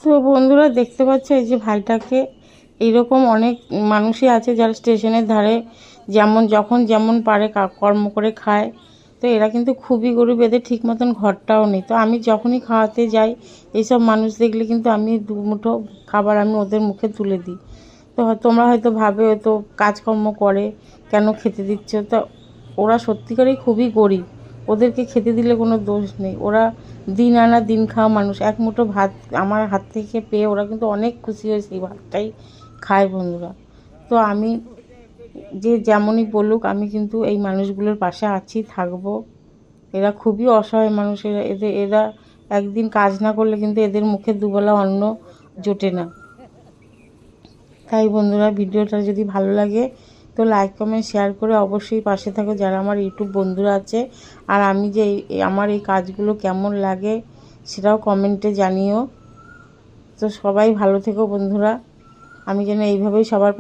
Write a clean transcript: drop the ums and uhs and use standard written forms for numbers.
তো বন্ধুরা দেখতে পাচ্ছ এই যে ভাইটাকে, এইরকম অনেক মানুষই আছে যারা স্টেশনের ধারে যখন যেমন পারে কর্ম করে খায়। তো এরা কিন্তু খুবই গরিব, এদের ঠিক মতন ঘরটাও নেই। তো আমি যখনই খাওয়াতে যাই এইসব মানুষ দেখলে কিন্তু আমি দুমুঠো খাবার আমি ওদের মুখে তুলে দিই। তো তোমরা হয়তো ভাবে হয়তো কাজকর্ম করে কেন খেতে দিচ্ছ, তো ওরা সত্যিকারই খুবই গরিব, ওদেরকে খেতে দিলে কোনো দোষ নেই। ওরা দিন আনা দিন খাওয়া মানুষ, এক মুঠো ভাত আমার হাত থেকে পেয়ে ওরা কিন্তু অনেক খুশি হয়ে সেই ভাতটাই খায় বন্ধুরা। তো আমি যে যেমনই বলুক আমি কিন্তু এই মানুষগুলোর পাশে আছি, থাকবো। এরা খুবই অসহায় মানুষ, এরা একদিন কাজ না করলে কিন্তু এদের মুখে দুবেলা অন্ন জোটে না। তাই বন্ধুরা ভিডিওটা যদি ভালো লাগে তো লাইক কমেন্ট শেয়ার করে অবশ্যই পাশে থাকো যারা আমার ইউটিউব বন্ধুরা আছে। আর আমি যে আমার এই কাজগুলো কেমন লাগে সেটাও কমেন্টে জানিও। তো সবাই ভালো থেকো বন্ধুরা, আমি যেন এইভাবেই সবার